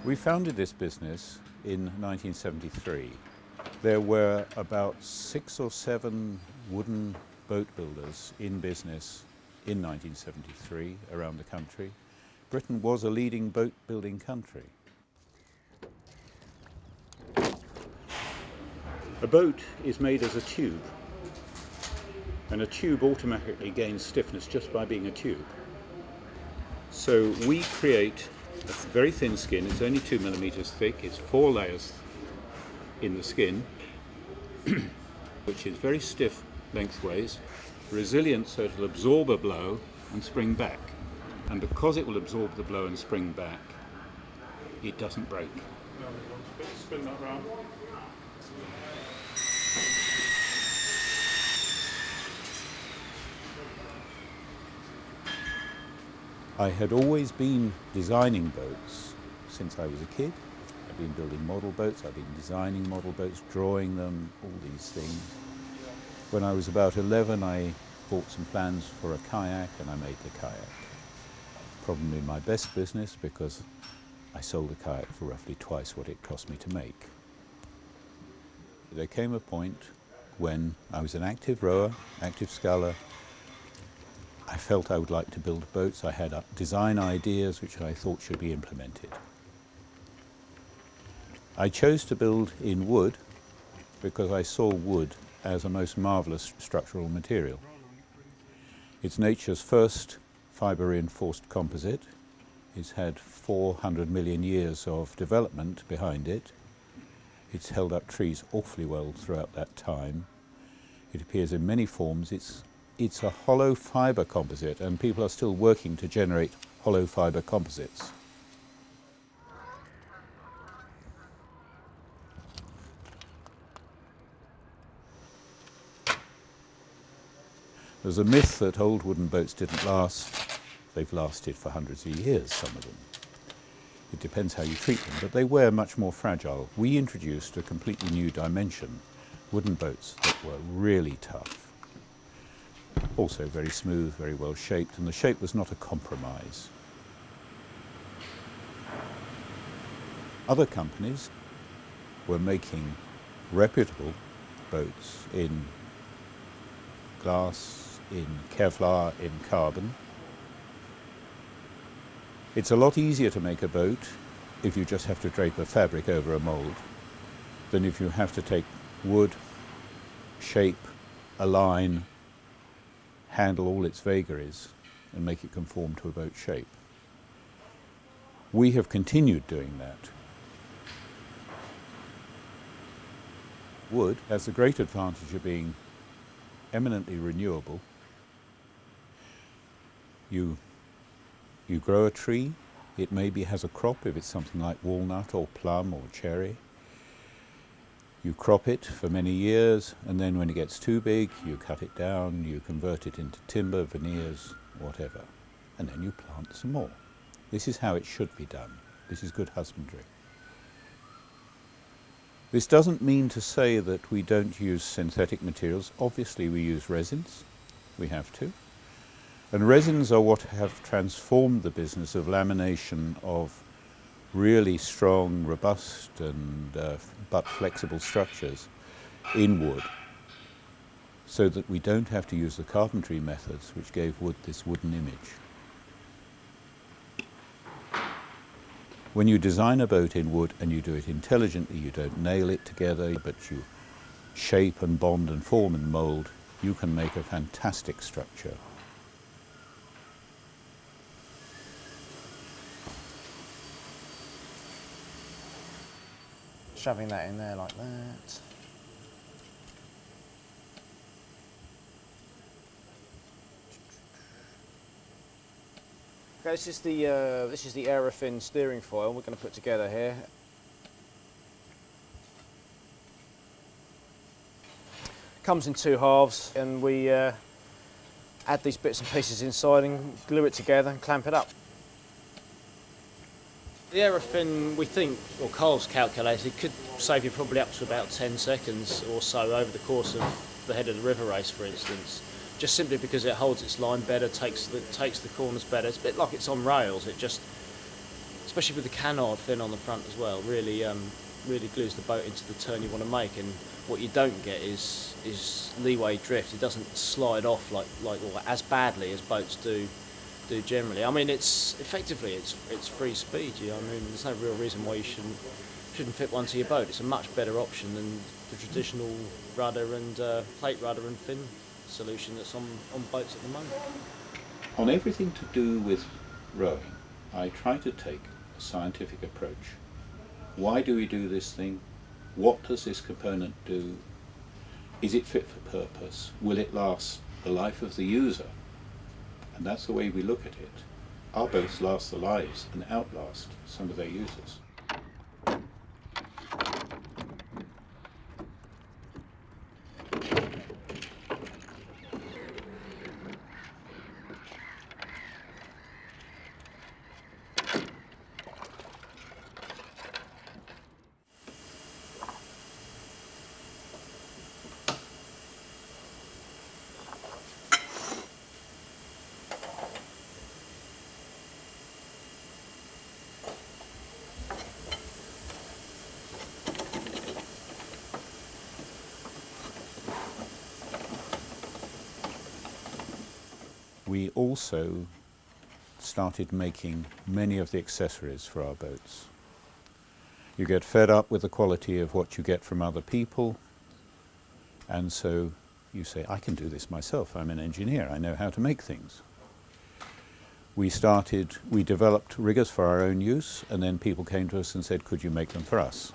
We founded this business in 1973. There were about 6 or 7 wooden boat builders in business in 1973 around the country. Britain was a leading boat building country. A boat is made as a tube, and a tube automatically gains stiffness just by being a tube. So we create a very thin skin. It's only 2 millimeters thick. It's 4 layers in the skin, which is very stiff lengthways, resilient so it'll absorb a blow and spring back. And because it will absorb the blow and spring back, it doesn't break. Spin that round. I had always been designing boats since I was a kid. I've been building model boats, I've been designing model boats, drawing them, all these things. When I was about 11, I bought some plans for a kayak and I made the kayak. Probably my best business because I sold a kayak for roughly twice what it cost me to make. There came a point when I was an active rower, active sculler. I felt I would like to build boats. I had design ideas which I thought should be implemented. I chose to build in wood because I saw wood as a most marvellous structural material. It's nature's first fibre-reinforced composite. It's had 400 million years of development behind it. It's held up trees awfully well throughout that time. It appears in many forms. It's a hollow fibre composite, and people are still working to generate hollow fibre composites. There's a myth that old wooden boats didn't last. They've lasted for hundreds of years, some of them. It depends how you treat them, but they were much more fragile. We introduced a completely new dimension, wooden boats that were really tough. Also very smooth, very well shaped, and the shape was not a compromise. Other companies were making reputable boats in glass, in Kevlar, in carbon. It's a lot easier to make a boat if you just have to drape a fabric over a mould than if you have to take wood, shape, align, handle all its vagaries and make it conform to a boat shape. We have continued doing that. Wood has the great advantage of being eminently renewable. You grow a tree, it maybe has a crop if it's something like walnut or plum or cherry. You crop it for many years, and then when it gets too big, you cut it down, you convert it into timber, veneers, whatever, and then you plant some more. This is how it should be done. This is good husbandry. This doesn't mean to say that we don't use synthetic materials. Obviously we use resins, we have to. And resins are what have transformed the business of lamination of really strong, robust and but flexible structures in wood, so that we don't have to use the carpentry methods which gave wood this wooden image. When you design a boat in wood and you do it intelligently, you don't nail it together, but you shape and bond and form and mould, you can make a fantastic structure. Shoving that in there like that. Okay, this is the Aerofin steering foil we're going to put together here. Comes in 2 halves, and we add these bits and pieces inside and glue it together and clamp it up. The Aerofin, we think, or Carl's calculated, could save you probably up to about 10 seconds or so over the course of the head of the river race, for instance. Just simply because it holds its line better, takes the corners better. It's a bit like it's on rails. It's especially with the canard fin on the front as well, really really glues the boat into the turn you want to make. And what you don't get is leeway drift. It doesn't slide off like or as badly as boats do generally. I mean, it's effectively it's free speed. I mean, there's no real reason why you shouldn't fit one to your boat. It's a much better option than the traditional rudder and plate rudder and fin solution that's on boats at the moment. On everything to do with rowing, I try to take a scientific approach. Why do we do this thing? What does this component do? Is it fit for purpose? Will it last the life of the user? And that's the way we look at it. Our boats last the lives and outlast some of their users. We also started making many of the accessories for our boats. You get fed up with the quality of what you get from other people, and so you say, I can do this myself. I'm an engineer. I know how to make things. We developed riggers for our own use, and then people came to us and said, could you make them for us?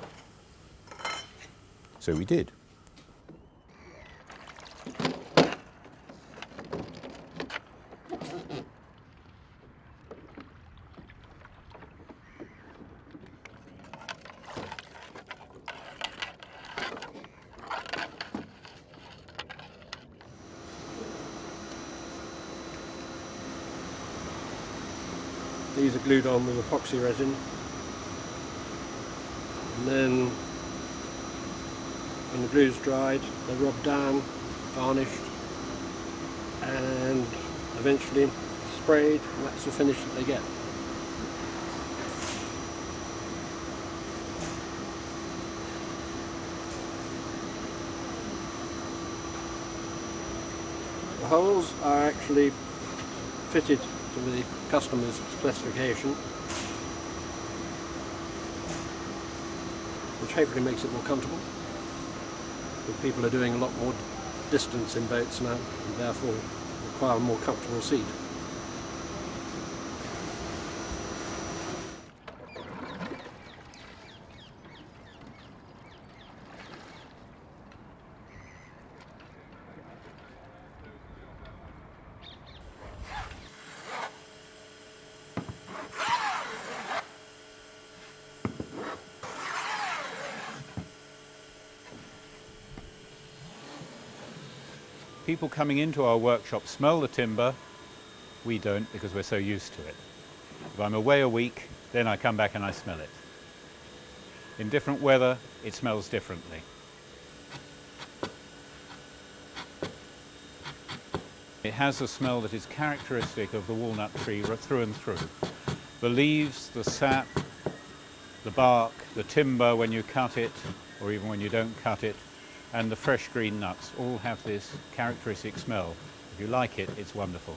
So we did. These are glued on with epoxy resin, and then when the glue's dried they're rubbed down, varnished, and eventually sprayed, and that's the finish that they get. The holes are actually fitted to the customer's specification, which hopefully makes it more comfortable, because people are doing a lot more distance in boats now and therefore require a more comfortable seat. People coming into our workshop smell the timber. We don't, because we're so used to it. If I'm away a week, then I come back and I smell it. In different weather, it smells differently. It has a smell that is characteristic of the walnut tree through and through. The leaves, the sap, the bark, the timber when you cut it, or even when you don't cut it, and the fresh green nuts all have this characteristic smell. If you like it, it's wonderful.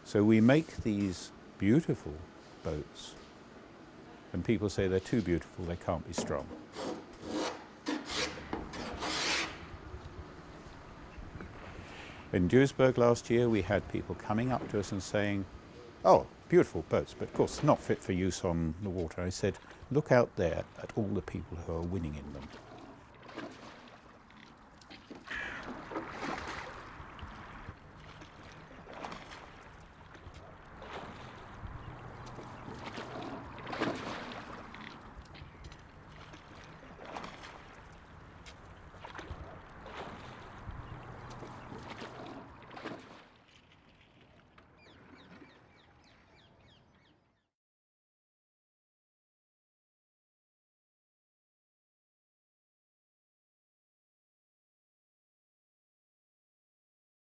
So we make these beautiful boats, and people say they're too beautiful, they can't be strong. In Duisburg last year, we had people coming up to us and saying, oh, beautiful boats, but of course not fit for use on the water. I said, look out there at all the people who are winning in them.